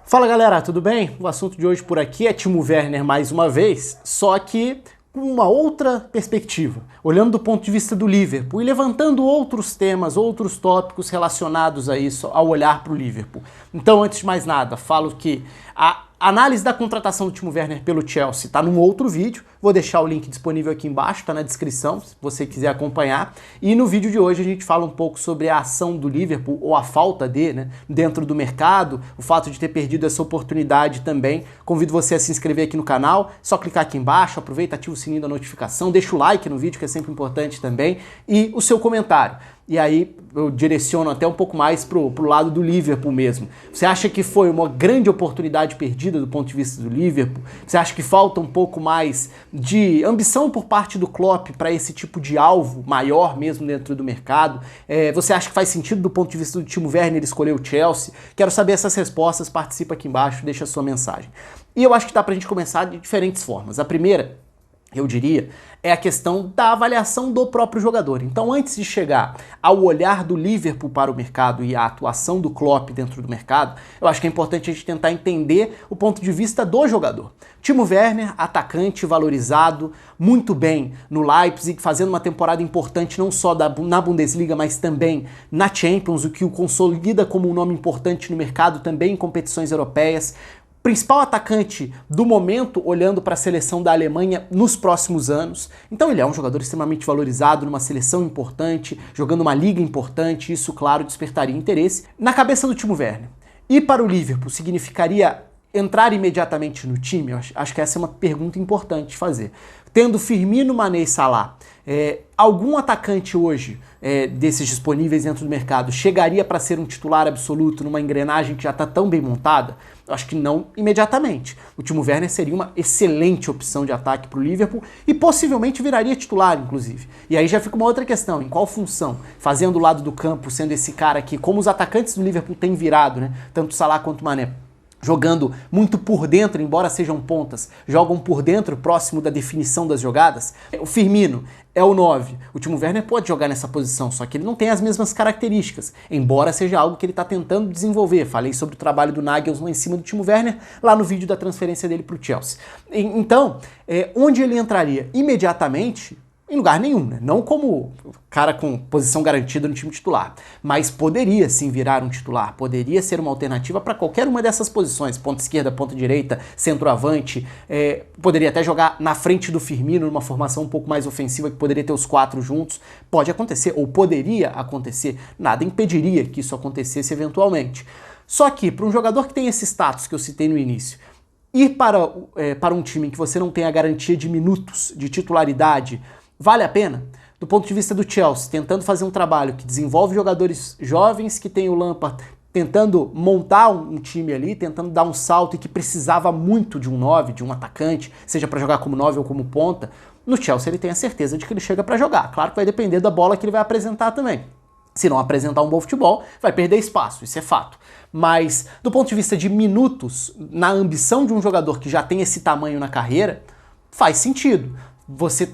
Fala galera, tudo bem? O assunto de hoje por aqui é Timo Werner mais uma vez, só que com uma outra perspectiva, olhando do ponto de vista do Liverpool e levantando outros temas, outros tópicos relacionados a isso, ao olhar para o Liverpool. Então, antes de mais nada, falo que a análise da contratação do Timo Werner pelo Chelsea está num outro vídeo, vou deixar o link disponível aqui embaixo, está na descrição, se você quiser acompanhar. E no vídeo de hoje a gente fala um pouco sobre a ação do Liverpool, ou a falta de, dentro do mercado, o fato de ter perdido essa oportunidade também. Convido você a se inscrever aqui no canal, só clicar aqui embaixo, aproveita, ativa o sininho da notificação, deixa o like no vídeo, que é sempre importante também, e o seu comentário. E aí eu direciono até um pouco mais pro lado do Liverpool mesmo. Você acha que foi uma grande oportunidade perdida do ponto de vista do Liverpool? Você acha que falta um pouco mais de ambição por parte do Klopp para esse tipo de alvo maior mesmo dentro do mercado? Você acha que faz sentido do ponto de vista do Timo Werner escolher o Chelsea? Quero saber essas respostas, participa aqui embaixo, deixa a sua mensagem. E eu acho que dá pra gente começar de diferentes formas. A primeira, eu diria, é a questão da avaliação do próprio jogador. Então, antes de chegar ao olhar do Liverpool para o mercado e a atuação do Klopp dentro do mercado, eu acho que é importante a gente tentar entender o ponto de vista do jogador. Timo Werner, atacante valorizado muito bem no Leipzig, fazendo uma temporada importante não só na Bundesliga, mas também na Champions, o que o consolida como um nome importante no mercado, também em competições europeias. Principal atacante do momento, olhando para a seleção da Alemanha nos próximos anos. Então ele é um jogador extremamente valorizado numa seleção importante, jogando uma liga importante, isso, claro, despertaria interesse. Na cabeça do Timo Werner, ir para o Liverpool significaria entrar imediatamente no time? Eu acho que essa é uma pergunta importante de fazer. Tendo Firmino, Mané e Salah, algum atacante hoje desses disponíveis dentro do mercado chegaria para ser um titular absoluto numa engrenagem que já está tão bem montada? Eu acho que não imediatamente. O Timo Werner seria uma excelente opção de ataque para o Liverpool e possivelmente viraria titular, inclusive. E aí já fica uma outra questão, em qual função? Fazendo o lado do campo, sendo esse cara aqui, como os atacantes do Liverpool têm virado, tanto Salah quanto Mané, jogando muito por dentro, embora sejam pontas, jogam por dentro, próximo da definição das jogadas. O Firmino é o 9. O Timo Werner pode jogar nessa posição, só que ele não tem as mesmas características, embora seja algo que ele está tentando desenvolver. Falei sobre o trabalho do Nagelsmann em cima do Timo Werner, lá no vídeo da transferência dele para o Chelsea. Então, onde ele entraria imediatamente? Em lugar nenhum, não como cara com posição garantida no time titular, mas poderia sim virar um titular, poderia ser uma alternativa para qualquer uma dessas posições, ponta esquerda, ponta direita, centroavante, poderia até jogar na frente do Firmino, numa formação um pouco mais ofensiva, que poderia ter os quatro juntos, pode acontecer, ou poderia acontecer, nada impediria que isso acontecesse eventualmente. Só que, para um jogador que tem esse status que eu citei no início, ir para um time em que você não tem a garantia de minutos, de titularidade, vale a pena? Do ponto de vista do Chelsea, tentando fazer um trabalho que desenvolve jogadores jovens, que tem o Lampard tentando montar um time ali, tentando dar um salto e que precisava muito de um 9, de um atacante, seja para jogar como 9 ou como ponta, no Chelsea ele tem a certeza de que ele chega para jogar. Claro que vai depender da bola que ele vai apresentar também. Se não apresentar um bom futebol, vai perder espaço, isso é fato. Mas do ponto de vista de minutos, na ambição de um jogador que já tem esse tamanho na carreira, faz sentido você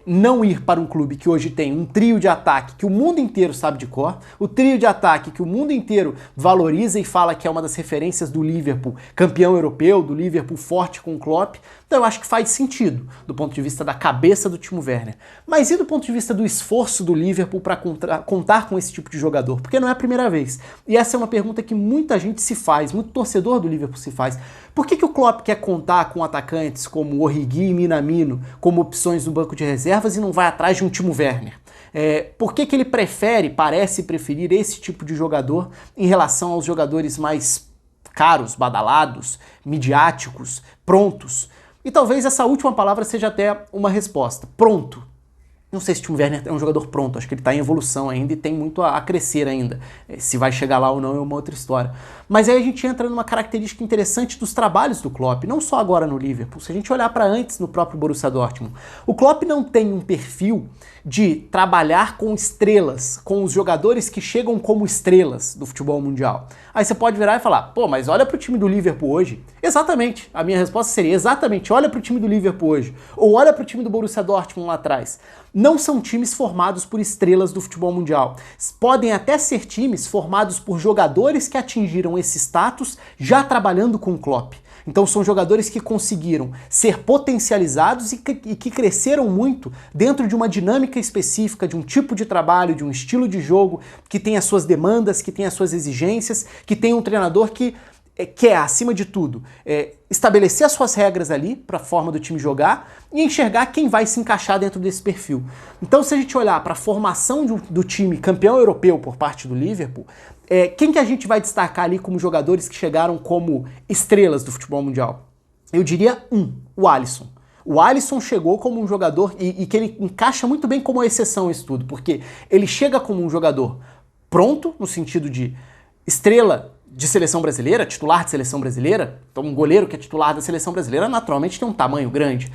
não ir para um clube que hoje tem um trio de ataque que o mundo inteiro sabe de cor, o trio de ataque que o mundo inteiro valoriza e fala que é uma das referências do Liverpool, campeão europeu, do Liverpool forte com o Klopp. Então eu acho que faz sentido do ponto de vista da cabeça do Timo Werner. Mas e do ponto de vista do esforço do Liverpool para contar com esse tipo de jogador? Porque não é a primeira vez. E essa é uma pergunta que muita gente se faz, muito torcedor do Liverpool se faz. Por que o Klopp quer contar com atacantes como Origi e Minamino como opções no banco de reservas e não vai atrás de um Timo Werner? Por que ele parece preferir esse tipo de jogador em relação aos jogadores mais caros, badalados, midiáticos, prontos? E talvez essa última palavra seja até uma resposta. Pronto. Não sei se o Timo Werner é um jogador pronto, acho que ele está em evolução ainda e tem muito a crescer ainda. Se vai chegar lá ou não é uma outra história. Mas aí a gente entra numa característica interessante dos trabalhos do Klopp, não só agora no Liverpool, se a gente olhar para antes no próprio Borussia Dortmund. O Klopp não tem um perfil de trabalhar com estrelas, com os jogadores que chegam como estrelas do futebol mundial. Aí você pode virar e falar, pô, mas olha pro time do Liverpool hoje. Exatamente, a minha resposta seria exatamente, olha pro time do Liverpool hoje. Ou olha pro time do Borussia Dortmund lá atrás. não são times formados por estrelas do futebol mundial. Podem até ser times formados por jogadores que atingiram esse status já trabalhando com o Klopp. Então são jogadores que conseguiram ser potencializados e que cresceram muito dentro de uma dinâmica específica, de um tipo de trabalho, de um estilo de jogo, que tem as suas demandas, que tem as suas exigências, que tem um treinador que quer, acima de tudo, estabelecer as suas regras ali para a forma do time jogar e enxergar quem vai se encaixar dentro desse perfil. Então, se a gente olhar para a formação do time campeão europeu por parte do Liverpool, quem que a gente vai destacar ali como jogadores que chegaram como estrelas do futebol mundial? Eu diria o Alisson. O Alisson chegou como um jogador e que ele encaixa muito bem como exceção a isso tudo, porque ele chega como um jogador pronto, no sentido de estrela de seleção brasileira, titular de seleção brasileira. Então um goleiro que é titular da seleção brasileira naturalmente tem um tamanho grande.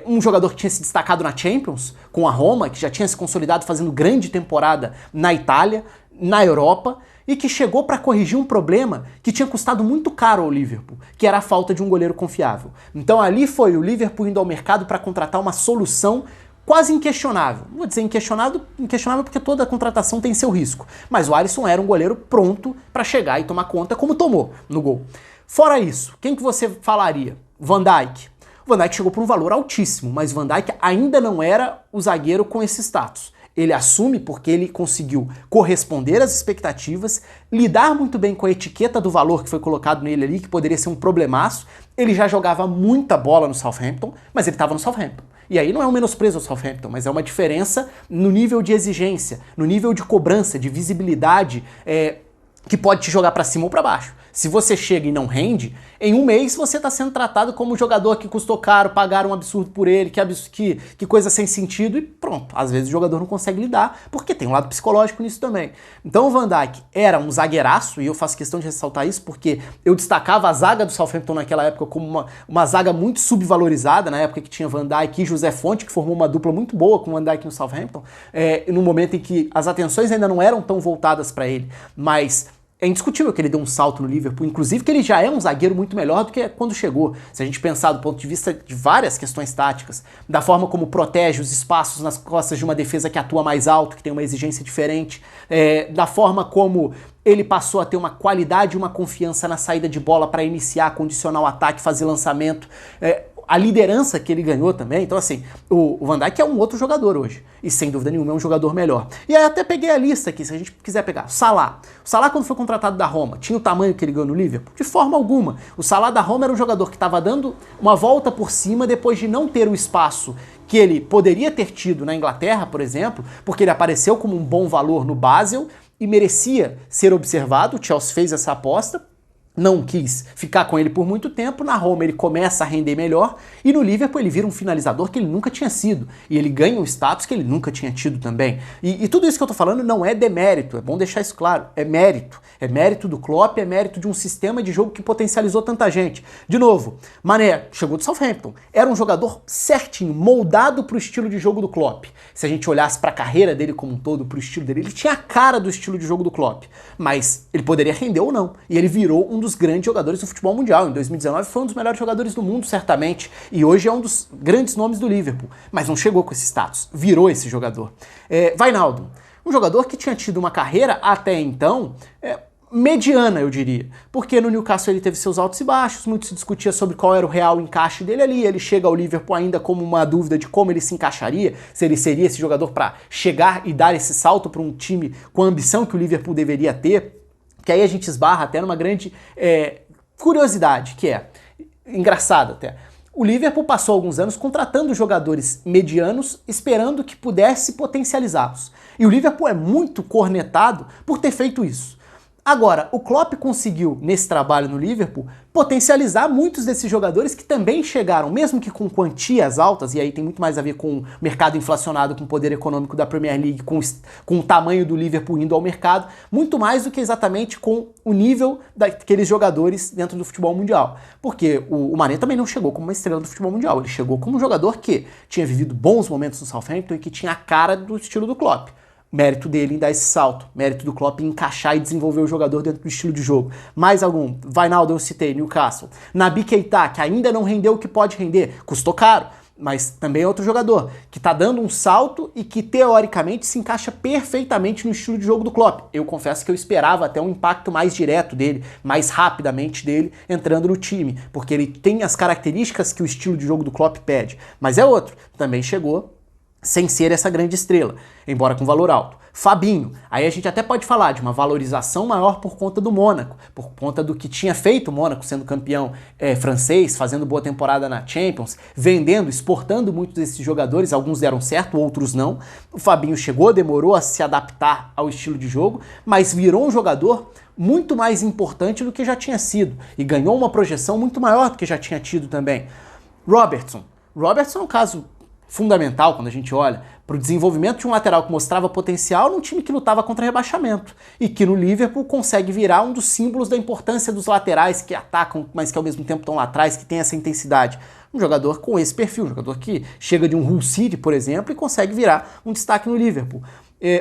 Um jogador que tinha se destacado na Champions com a Roma, que já tinha se consolidado fazendo grande temporada na Itália, na Europa, e que chegou para corrigir um problema que tinha custado muito caro ao Liverpool, que era a falta de um goleiro confiável. Então ali foi o Liverpool indo ao mercado para contratar uma solução quase inquestionável. Não vou dizer inquestionável porque toda contratação tem seu risco. Mas o Alisson era um goleiro pronto para chegar e tomar conta, como tomou no gol. Fora isso, quem que você falaria? Van Dijk. O Van Dijk chegou por um valor altíssimo, mas o Van Dijk ainda não era o zagueiro com esse status. Ele assume porque ele conseguiu corresponder às expectativas, lidar muito bem com a etiqueta do valor que foi colocado nele ali, que poderia ser um problemaço. Ele já jogava muita bola no Southampton, mas ele estava no Southampton. E aí não é um menosprezo ao Southampton, mas é uma diferença no nível de exigência, no nível de cobrança, de visibilidade, que pode te jogar para cima ou para baixo. Se você chega e não rende, em um mês você está sendo tratado como um jogador que custou caro, pagaram um absurdo por ele, que coisa sem sentido, e pronto. Às vezes o jogador não consegue lidar, porque tem um lado psicológico nisso também. Então o Van Dijk era um zagueiraço, e eu faço questão de ressaltar isso, porque eu destacava a zaga do Southampton naquela época como uma zaga muito subvalorizada, na época que tinha Van Dijk e José Fonte, que formou uma dupla muito boa com o Van Dijk no Southampton, no momento em que as atenções ainda não eram tão voltadas para ele, mas é indiscutível que ele deu um salto no Liverpool, inclusive que ele já é um zagueiro muito melhor do que quando chegou. Se a gente pensar do ponto de vista de várias questões táticas, da forma como protege os espaços nas costas de uma defesa que atua mais alto, que tem uma exigência diferente, da forma como ele passou a ter uma qualidade e uma confiança na saída de bola para iniciar, condicionar o ataque, fazer lançamento, a liderança que ele ganhou também. Então assim, o Van Dijk é um outro jogador hoje, e sem dúvida nenhuma é um jogador melhor. E aí até peguei a lista aqui, se a gente quiser pegar. O Salah quando foi contratado da Roma, tinha o tamanho que ele ganhou no Liverpool? De forma alguma. O Salah da Roma era um jogador que estava dando uma volta por cima depois de não ter o espaço que ele poderia ter tido na Inglaterra, por exemplo, porque ele apareceu como um bom valor no Basel e merecia ser observado. O Chelsea fez essa aposta, não quis ficar com ele por muito tempo. Na Roma ele começa a render melhor e no Liverpool ele vira um finalizador que ele nunca tinha sido e ele ganha um status que ele nunca tinha tido também. E tudo isso que eu tô falando não é demérito, é bom deixar isso claro, é mérito do Klopp, é mérito de um sistema de jogo que potencializou tanta gente. De novo, Mané chegou do Southampton, era um jogador certinho, moldado pro estilo de jogo do Klopp. Se a gente olhasse pra carreira dele como um todo, pro estilo dele, ele tinha a cara do estilo de jogo do Klopp, mas ele poderia render ou não, e ele virou um dos grandes jogadores do futebol mundial. Em 2019 foi um dos melhores jogadores do mundo, certamente, e hoje é um dos grandes nomes do Liverpool, mas não chegou com esse status, virou esse jogador. Wijnaldum, um jogador que tinha tido uma carreira até então mediana, eu diria, porque no Newcastle ele teve seus altos e baixos, muito se discutia sobre qual era o real encaixe dele ali. Ele chega ao Liverpool ainda como uma dúvida de como ele se encaixaria, se ele seria esse jogador para chegar e dar esse salto para um time com a ambição que o Liverpool deveria ter. Que aí a gente esbarra até numa grande curiosidade, que é engraçado até. O Liverpool passou alguns anos contratando jogadores medianos, esperando que pudesse potencializá-los. E o Liverpool é muito cornetado por ter feito isso. Agora, o Klopp conseguiu, nesse trabalho no Liverpool, potencializar muitos desses jogadores que também chegaram, mesmo que com quantias altas, e aí tem muito mais a ver com o mercado inflacionado, com o poder econômico da Premier League, com o tamanho do Liverpool indo ao mercado, muito mais do que exatamente com o nível daqueles jogadores dentro do futebol mundial. Porque o Mané também não chegou como uma estrela do futebol mundial, ele chegou como um jogador que tinha vivido bons momentos no Southampton e que tinha a cara do estilo do Klopp. Mérito dele em dar esse salto, mérito do Klopp em encaixar e desenvolver o jogador dentro do estilo de jogo. Mais algum? Wijnaldum eu citei, Newcastle. Naby Keita, que ainda não rendeu o que pode render, custou caro, mas também é outro jogador que tá dando um salto e que teoricamente se encaixa perfeitamente no estilo de jogo do Klopp. Eu confesso que eu esperava até um impacto mais direto dele, mais rapidamente dele entrando no time, porque ele tem as características que o estilo de jogo do Klopp pede, mas é outro, também chegou sem ser essa grande estrela, embora com valor alto. Fabinho, aí a gente até pode falar de uma valorização maior por conta do Mônaco, por conta do que tinha feito o Mônaco sendo campeão francês, fazendo boa temporada na Champions, vendendo, exportando muitos desses jogadores, alguns deram certo, outros não. O Fabinho chegou, demorou a se adaptar ao estilo de jogo, mas virou um jogador muito mais importante do que já tinha sido e ganhou uma projeção muito maior do que já tinha tido também. Robertson é um caso fundamental quando a gente olha para o desenvolvimento de um lateral que mostrava potencial num time que lutava contra rebaixamento e que no Liverpool consegue virar um dos símbolos da importância dos laterais que atacam, mas que ao mesmo tempo estão lá atrás, que tem essa intensidade. Um jogador com esse perfil, um jogador que chega de um Hull City, por exemplo, e consegue virar um destaque no Liverpool.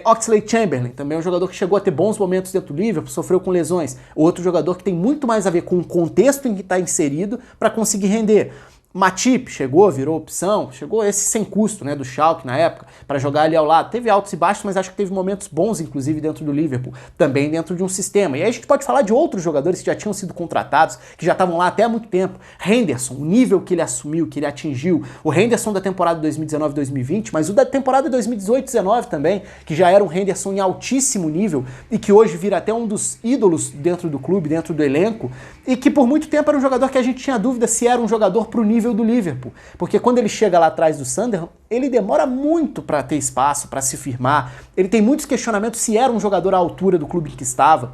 Oxlade-Chamberlain, também é um jogador que chegou a ter bons momentos dentro do Liverpool, sofreu com lesões. Outro jogador que tem muito mais a ver com o contexto em que está inserido para conseguir render. Matip chegou, virou opção, chegou esse sem custo, né, do Schalke na época, para jogar ali ao lado. Teve altos e baixos, mas acho que teve momentos bons, inclusive, dentro do Liverpool, também dentro de um sistema. E aí a gente pode falar de outros jogadores que já tinham sido contratados, que já estavam lá até há muito tempo. Henderson, o nível que ele assumiu, que ele atingiu. O Henderson da temporada 2019-2020, mas o da temporada 2018-19 também, que já era um Henderson em altíssimo nível e que hoje vira até um dos ídolos dentro do clube, dentro do elenco, e que por muito tempo era um jogador que a gente tinha dúvida se era um jogador pro nível do Liverpool, porque quando ele chega lá atrás do Sunderland, ele demora muito para ter espaço, para se firmar, ele tem muitos questionamentos se era um jogador à altura do clube em que estava.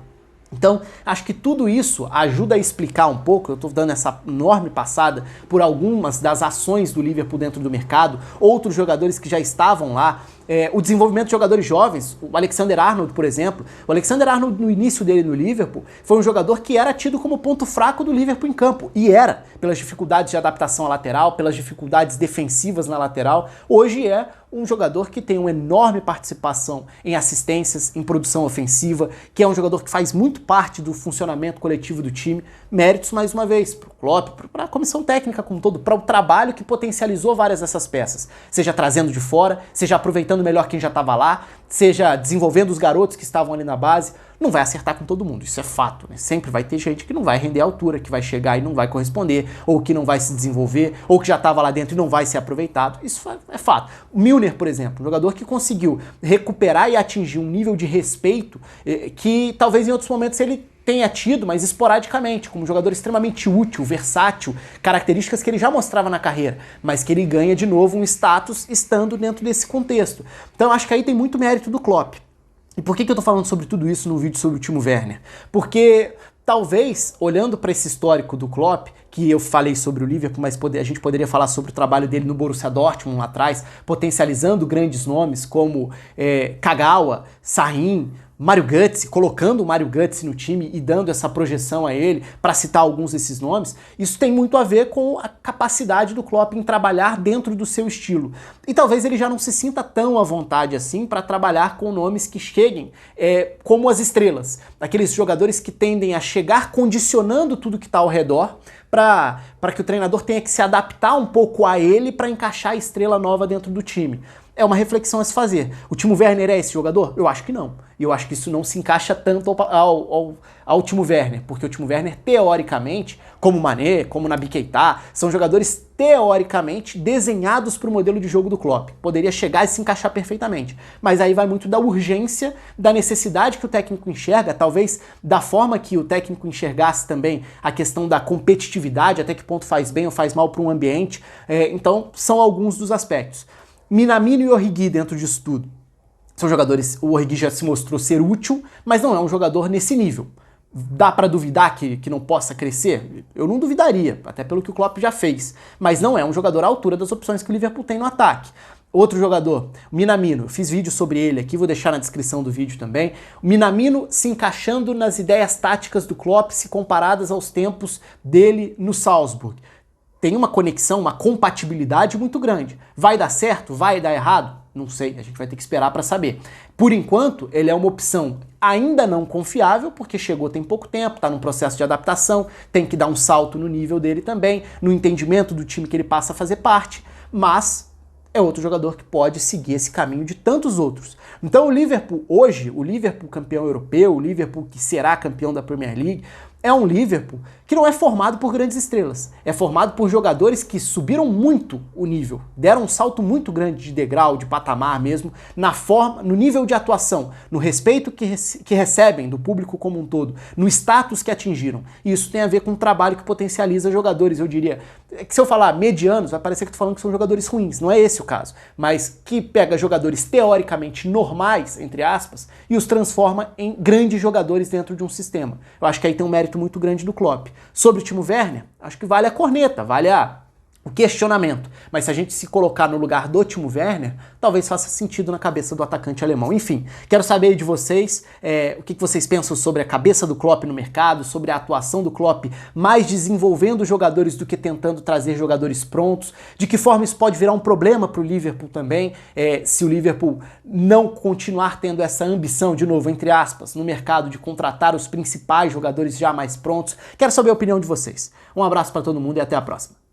Então, acho que tudo isso ajuda a explicar um pouco, eu estou dando essa enorme passada por algumas das ações do Liverpool dentro do mercado, outros jogadores que já estavam lá, o desenvolvimento de jogadores jovens, o Alexander-Arnold, por exemplo. O Alexander-Arnold, no início dele no Liverpool, foi um jogador que era tido como ponto fraco do Liverpool em campo, e era, pelas dificuldades de adaptação à lateral, pelas dificuldades defensivas na lateral. Hoje é um jogador que tem uma enorme participação em assistências, em produção ofensiva, que é um jogador que faz muito parte do funcionamento coletivo do time. Méritos, mais uma vez, para o Klopp, para a comissão técnica como um todo, para o trabalho que potencializou várias dessas peças, seja trazendo de fora, seja aproveitando melhor quem já estava lá, seja desenvolvendo os garotos que estavam ali na base. Não vai acertar com todo mundo, isso é fato, né? Sempre vai ter gente que não vai render a altura, que vai chegar e não vai corresponder, ou que não vai se desenvolver, ou que já estava lá dentro e não vai ser aproveitado. Isso é fato. O Milner, por exemplo, um jogador que conseguiu recuperar e atingir um nível de respeito que talvez em outros momentos ele tenha tido, mas esporadicamente, como um jogador extremamente útil, versátil, características que ele já mostrava na carreira, mas que ele ganha de novo um status estando dentro desse contexto. Então acho que aí tem muito mérito do Klopp. E por que eu tô falando sobre tudo isso no vídeo sobre o Timo Werner? Porque talvez, olhando para esse histórico do Klopp, que eu falei sobre o Liverpool, mas a gente poderia falar sobre o trabalho dele no Borussia Dortmund lá atrás, potencializando grandes nomes como Kagawa, Sahin, Mario Götze, colocando o Mario Götze no time e dando essa projeção a ele, para citar alguns desses nomes, isso tem muito a ver com a capacidade do Klopp em trabalhar dentro do seu estilo. E talvez ele já não se sinta tão à vontade assim para trabalhar com nomes que cheguem como as estrelas, aqueles jogadores que tendem a chegar condicionando tudo que está ao redor, para que o treinador tenha que se adaptar um pouco a ele para encaixar a estrela nova dentro do time. É uma reflexão a se fazer. O Timo Werner é esse jogador? Eu acho que não. E eu acho que isso não se encaixa tanto ao Timo Werner, porque o Timo Werner, teoricamente, como o Mané, como o Naby Keita, são jogadores teoricamente desenhados para o modelo de jogo do Klopp. Poderia chegar e se encaixar perfeitamente. Mas aí vai muito da urgência, da necessidade que o técnico enxerga, talvez da forma que o técnico enxergasse também a questão da competitividade, até que ponto faz bem ou faz mal para um ambiente. Então, são alguns dos aspectos. Minamino e Origi dentro disso tudo. São jogadores, o Origi já se mostrou ser útil, mas não é um jogador nesse nível. Dá para duvidar que não possa crescer? Eu não duvidaria, até pelo que o Klopp já fez. Mas não é um jogador à altura das opções que o Liverpool tem no ataque. Outro jogador, o Minamino, eu fiz vídeo sobre ele aqui, vou deixar na descrição do vídeo também. O Minamino se encaixando nas ideias táticas do Klopp se comparadas aos tempos dele no Salzburg. Tem uma conexão, uma compatibilidade muito grande. Vai dar certo? Vai dar errado? Não sei, a gente vai ter que esperar para saber. Por enquanto, ele é uma opção ainda não confiável, porque chegou tem pouco tempo, está num processo de adaptação, tem que dar um salto no nível dele também, no entendimento do time que ele passa a fazer parte. mas é outro jogador que pode seguir esse caminho de tantos outros. Então o Liverpool hoje, o Liverpool campeão europeu, o Liverpool que será campeão da Premier League, é um Liverpool que não é formado por grandes estrelas, é formado por jogadores que subiram muito o nível, deram um salto muito grande de degrau, de patamar mesmo, na forma, no nível de atuação, no respeito que recebem do público como um todo, no status que atingiram. E isso tem a ver com um trabalho que potencializa jogadores, eu diria, que se eu falar medianos, vai parecer que eu tô falando que são jogadores ruins, não é esse o caso, mas que pega jogadores teoricamente normais, entre aspas, e os transforma em grandes jogadores dentro de um sistema. Eu acho que aí tem um mérito muito grande do Klopp. Sobre o Timo Werner, acho que vale a corneta, vale o questionamento. Mas se a gente se colocar no lugar do Timo Werner, talvez faça sentido na cabeça do atacante alemão. Enfim, quero saber de vocês o que vocês pensam sobre a cabeça do Klopp no mercado, sobre a atuação do Klopp mais desenvolvendo jogadores do que tentando trazer jogadores prontos, de que forma isso pode virar um problema para o Liverpool também, se o Liverpool não continuar tendo essa ambição, de novo, entre aspas, no mercado de contratar os principais jogadores já mais prontos. Quero saber a opinião de vocês. Um abraço para todo mundo e até a próxima.